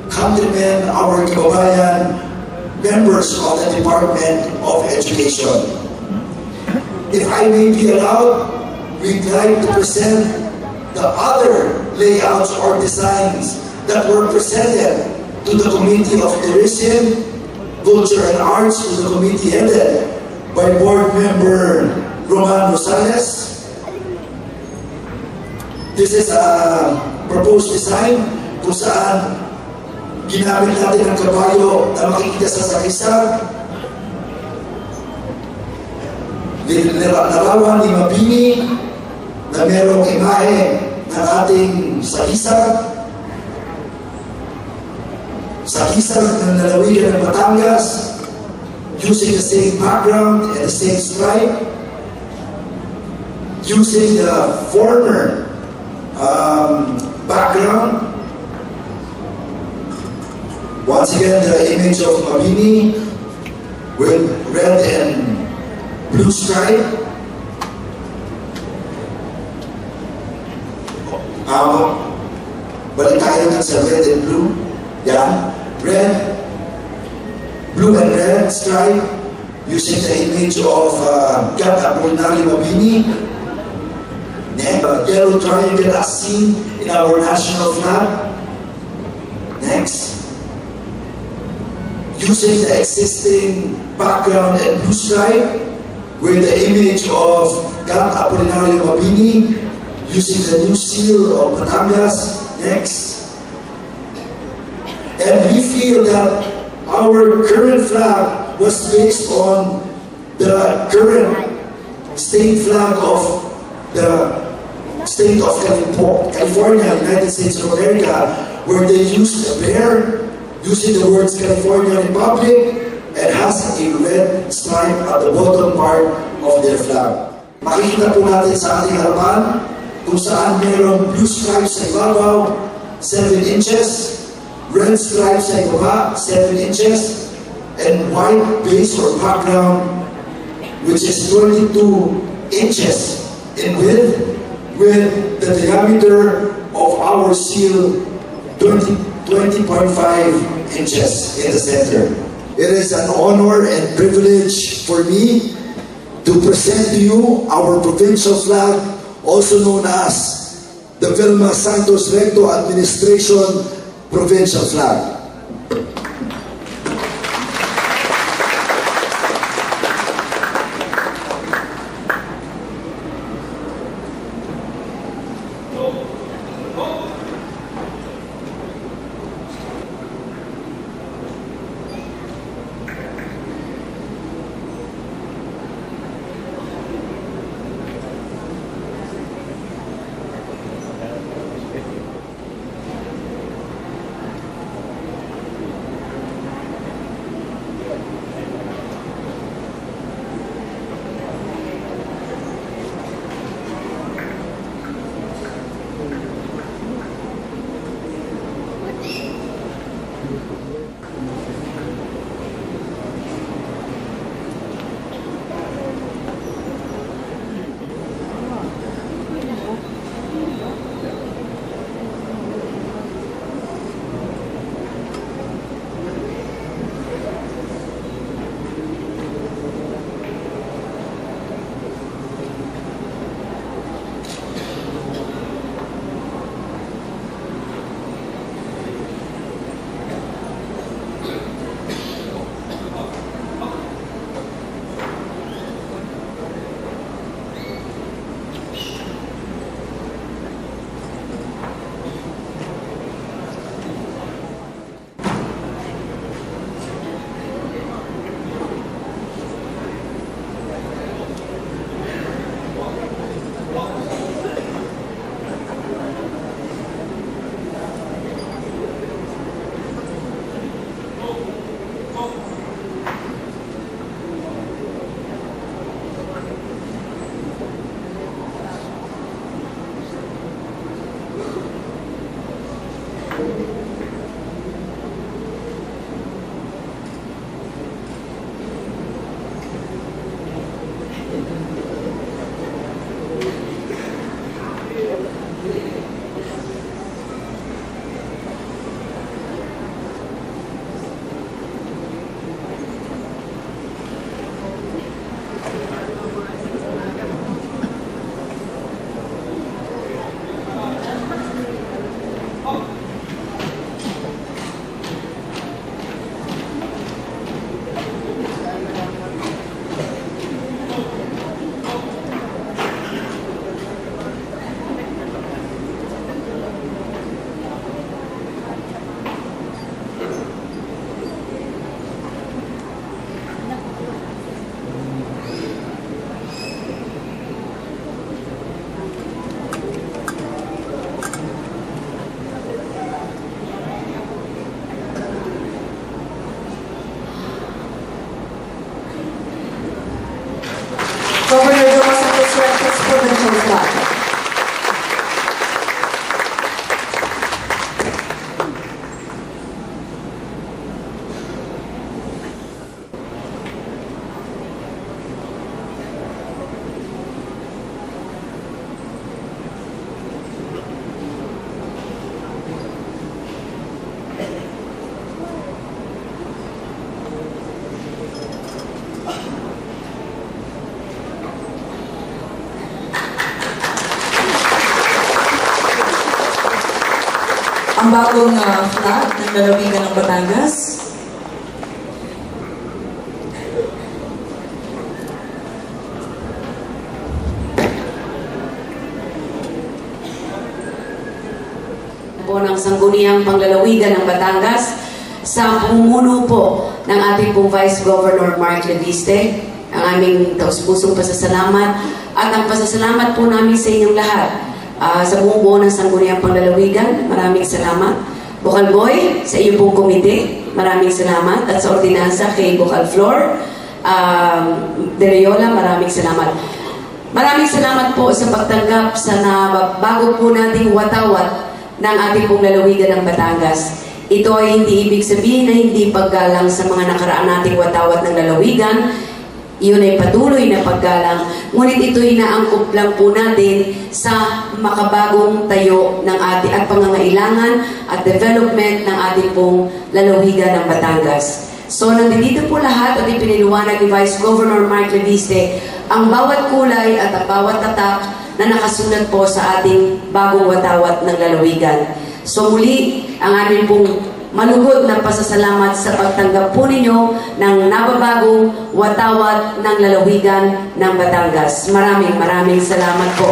Countrymen, our kababayan, members of the Department of Education. If I may be allowed, we'd like to present the other layouts or designs that were presented to the Committee of Tourism, Culture and Arts, to the committee headed by Board Member Roman Rosales. This is a proposed design kung saan ginamit natin ang kabayo na makikita sa sakisa, larawan ni Mabini na merong imahe ng ating sakisa ng lalawigan ng Batangas, using the same background and the same stripe, using the former background. Once again, the image of Mabini with red and blue stripe. Balik tayo na sa red and blue. Yan. Red, blue and red stripe using the image of God Apolinary Mabini. Yellow triangle as seen in our national flag. Next. Using the existing background and blue stripe with the image of God Apolinary Mabini, using the new seal of Batangas. Next. And we feel that our current flag was based on the current state flag of the state of California, United States of America, where they used a bear, using the words California Republic, and has a red stripe at the bottom part of their flag. Makikita po natin sa ating harapan kung saan mayroong blue stripes sa ibabaw, 7 inches, red stripes sa ibaba, 7 inches, and white base or background, which is 22 inches in width, with the diameter of our seal 20.5 inches in the center. It is an honor and privilege for me to present to you our provincial flag, also known as the Vilma Santos Recto Administration Provincial Flag. ang bagong flag ng lalawigan ng Batangas. Po ng Sangguniang Panglalawigan ng Batangas sa pamumuno po ng ating pong Vice Governor Mark Leviste, ang aming taus-pusong pasasalamat at ang pasasalamat po namin sa inyong lahat sa buong buo ng Sangguniang Panglalawigan. Maraming salamat. Bukal Boy, sa iyo pong komite, maraming salamat. At sa ordinansa kay Bukal Flor, De Loyola, maraming salamat. Maraming salamat po sa pagtanggap sa bago po nating watawat ng ating pong lalawigan ng Batangas. Ito ay hindi ibig sabihin na hindi paggalang sa mga nakaraan nating watawat ng lalawigan. Iyon ay patuloy na paggalang. Ngunit ito'y naangkop lang po natin sa makabagong tayo ng ating at pangangailangan at development ng ating pong lalawigan ng Batangas. So, nandito po lahat at ipiniliwanag ni Vice Governor Mark Leviste ang bawat kulay at ang bawat tatak na nakasulat po sa ating bagong watawat ng lalawigan. So muli, ang aming pong malugod na pasasalamat sa pagtanggap po ninyo ng nababagong watawat ng lalawigan ng Batangas. Maraming salamat po.